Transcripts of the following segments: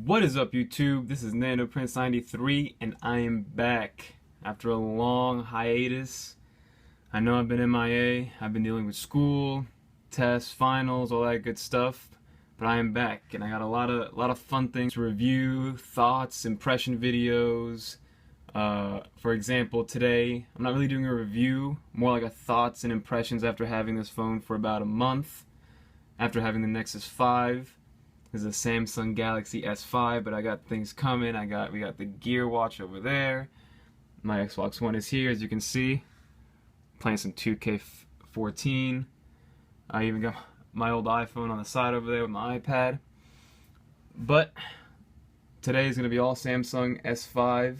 What is up, YouTube? This is NandoPrince93 and I am back after a long hiatus. I know I've been MIA, I've been dealing with school, tests, finals, all that good stuff, but I am back and I got a lot of fun things to review, thoughts, impression videos. For example, today I'm not really doing a review, more like a thoughts and impressions after having this phone for about a month, after having the Nexus 5. This is a Samsung Galaxy S5, but I got things coming. We got the Gear Watch over there. My Xbox One is here, as you can see. Playing some 2K14. I even got my old iPhone on the side over there with my iPad. But today is going to be all Samsung S5.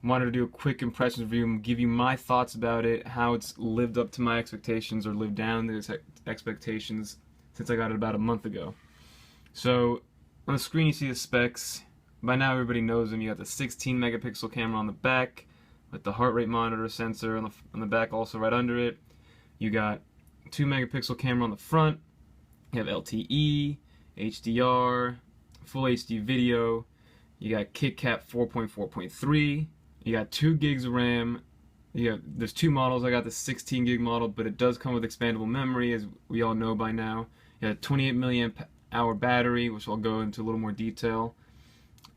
Wanted to do a quick impressions review and give you my thoughts about it, how it's lived up to my expectations or lived down to expectations since I got it about a month ago. So on the screen you see the specs. By now everybody knows them. You got the 16 megapixel camera on the back with the heart rate monitor sensor on the back, also right under it. You got 2 megapixel camera on the front. You have LTE, HDR, full HD video. You got KitKat 4.4.3. You got 2 gigs of RAM. There's two models. I got the 16 gig model, but it does come with expandable memory, as we all know by now. You got a 28 milliamp hour battery, which I'll go into a little more detail.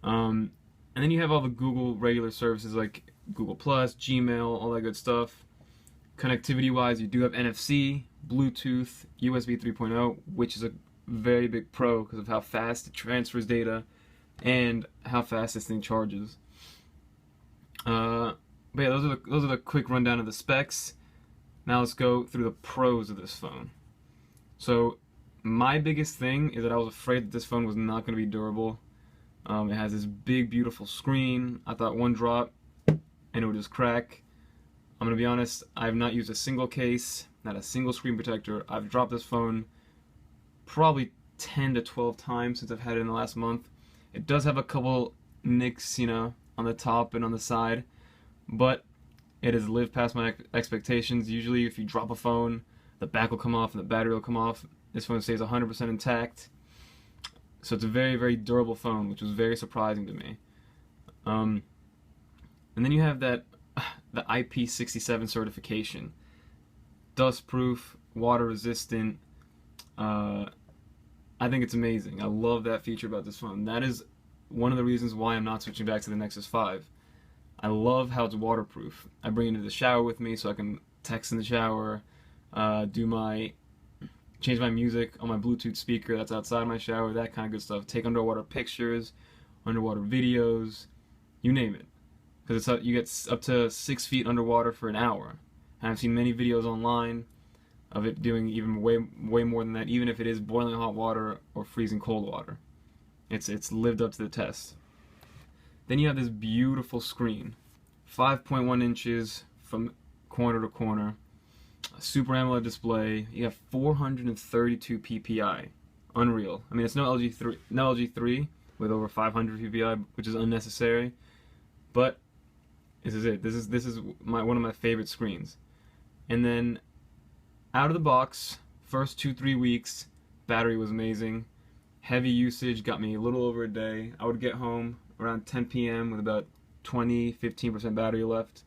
And then you have all the Google regular services like Google Plus, Gmail, all that good stuff. Connectivity wise, you do have NFC, Bluetooth, USB 3.0, which is a very big pro because of how fast it transfers data and how fast this thing charges. But yeah, those are the quick rundown of the specs. Now let's go through the pros of this phone. So my biggest thing is that I was afraid that this phone was not going to be durable. It has this big, beautiful screen. I thought one drop and it would just crack. I'm going to be honest, I have not used a single case, not a single screen protector. I've dropped this phone probably 10 to 12 times since I've had it in the last month. It does have a couple nicks, on the top and on the side, but it has lived past my expectations. Usually if you drop a phone, the back will come off and the battery will come off. This phone stays 100% intact. So it's a very, very durable phone, which was very surprising to me. And then you have the IP67 certification. Dust proof, water resistant. I think it's amazing. I love that feature about this phone. That is one of the reasons why I'm not switching back to the Nexus 5. I love how it's waterproof. I bring it into the shower with me so I can text in the shower, change my music on my Bluetooth speaker that's outside my shower, that kind of good stuff. Take underwater pictures, underwater videos, you name it. Because you get up to 6 feet underwater for an hour. And I've seen many videos online of it doing even way more than that, even if it is boiling hot water or freezing cold water. It's lived up to the test. Then you have this beautiful screen, 5.1 inches from corner to corner. A Super AMOLED display. You have 432 ppi. Unreal. I mean, it's no LG 3 with over 500 ppi, which is unnecessary. But this is it. This is one of my favorite screens. And then out of the box, first 2-3 weeks, battery was amazing. Heavy usage got me a little over a day. I would get home around 10 p.m. with about 15% battery left,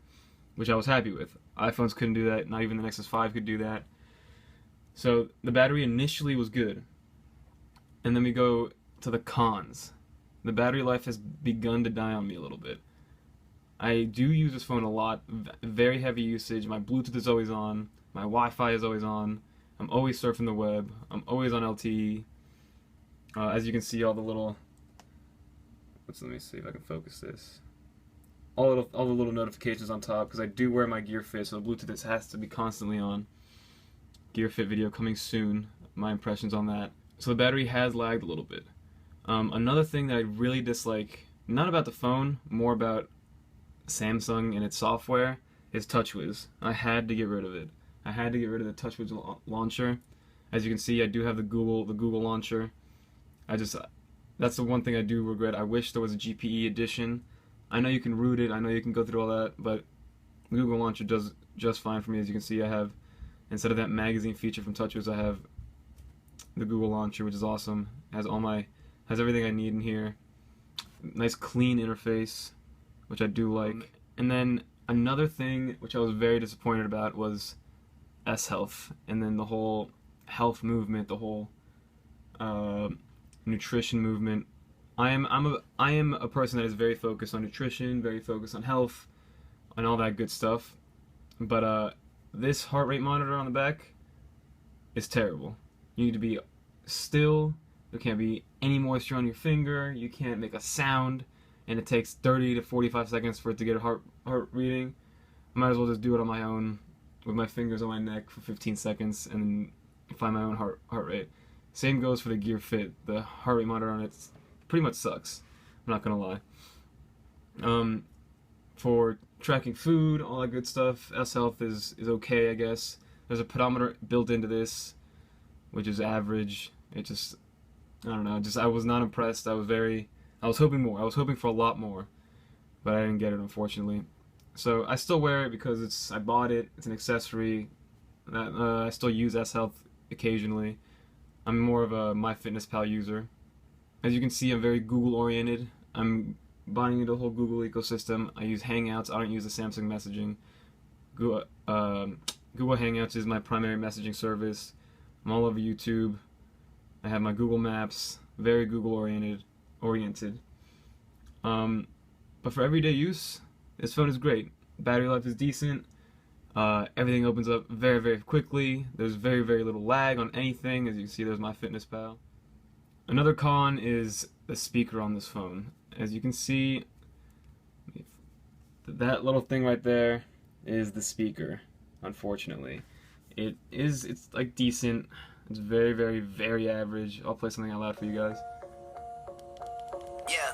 which I was happy with. iPhones couldn't do that, not even the Nexus 5 could do that. So the battery initially was good. And then we go to the cons. The battery life has begun to die on me a little bit. I do use this phone a lot, very heavy usage. My Bluetooth is always on, my Wi-Fi is always on, I'm always surfing the web, I'm always on LTE. As you can see, all the little, let me see if I can focus this. All the little notifications on top, because I do wear my Gear Fit, so the Bluetooth has to be constantly on. Gear Fit video coming soon, my impressions on that. So the battery has lagged a little bit. Another thing that I really dislike, not about the phone, more about Samsung and its software, is TouchWiz. I had to get rid of it. I had to get rid of the TouchWiz launcher. As you can see, I do have the Google launcher. That's the one thing I do regret. I wish there was a GPE edition. I know you can root it, I know you can go through all that, but the Google Launcher does just fine for me. As you can see, I have, instead of that magazine feature from TouchWiz, I have the Google Launcher, which is awesome. It has all my Has everything I need in here. Nice clean interface, which I do like. And then another thing which I was very disappointed about was S-Health, and then the whole health movement, the whole nutrition movement. I am a person that is very focused on nutrition, very focused on health, and all that good stuff. But this heart rate monitor on the back is terrible. You need to be still. There can't be any moisture on your finger. You can't make a sound, and it takes 30 to 45 seconds for it to get a heart reading. I might as well just do it on my own with my fingers on my neck for 15 seconds and find my own heart rate. Same goes for the Gear Fit. The heart rate monitor on it pretty much sucks. I'm not gonna lie. For tracking food, all that good stuff, S-Health is okay, I guess. There's a pedometer built into this, which is average. It just, I don't know, I was not impressed. I was hoping more. I was hoping for a lot more, but I didn't get it, unfortunately. So I still wear it because I bought it. It's an accessory. I still use S-Health occasionally. I'm more of a MyFitnessPal user. As you can see, I'm very Google oriented. I'm buying into the whole Google ecosystem. I use Hangouts. I don't use the Samsung messaging. Google Hangouts is my primary messaging service. I'm all over YouTube. I have my Google Maps. Very Google oriented. But for everyday use, this phone is great. Battery life is decent. Everything opens up very, very quickly. There's very, very little lag on anything. As you can see, there's MyFitnessPal. Another con is the speaker on this phone. As you can see, that little thing right there is the speaker, unfortunately. It's like decent. It's very, very, very average. I'll play something out loud for you guys.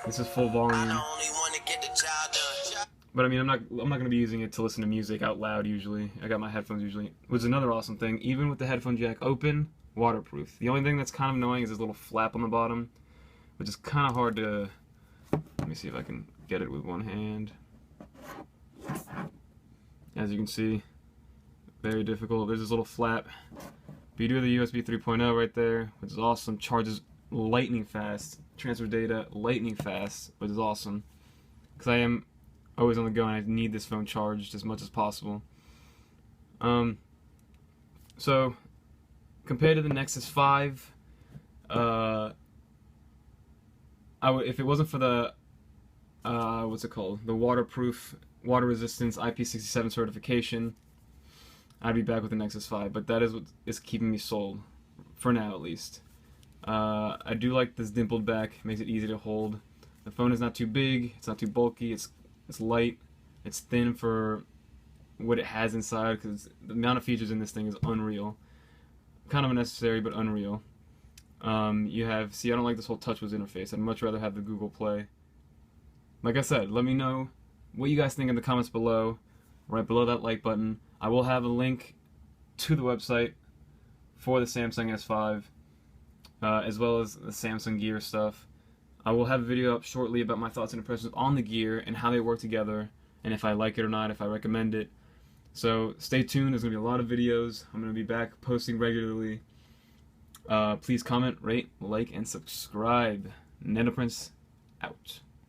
This is full volume. But I mean, I'm not gonna be using it to listen to music out loud usually. I got my headphones usually. Which is another awesome thing. Even with the headphone jack open, waterproof. The only thing that's kind of annoying is this little flap on the bottom, which is kind of hard to. Let me see if I can get it with one hand. As you can see, very difficult. There's this little flap. But you do have the USB 3.0 right there, which is awesome. Charges lightning fast. Transfers data lightning fast, which is awesome. Because I am always on the go and I need this phone charged as much as possible. So compared to the Nexus 5, if it wasn't for the what's it called, the waterproof, water resistance IP67 certification, I'd be back with the Nexus 5. But that is what is keeping me sold, for now at least. I do like this dimpled back, makes it easy to hold. The phone is not too big, it's not too bulky, it's light, it's thin for what it has inside, because the amount of features in this thing is unreal. Kind of unnecessary, but unreal. You have, see, I don't like this whole TouchWiz interface. I'd much rather have the Google Play. Like I said, let me know what you guys think in the comments below, right below that like button. I will have a link to the website for the Samsung S5, as well as the Samsung Gear stuff. I will have a video up shortly about my thoughts and impressions on the Gear and how they work together, and if I like it or not, if I recommend it. So stay tuned, there's going to be a lot of videos. I'm going to be back posting regularly. Please comment, rate, like, and subscribe. NanoPrince out.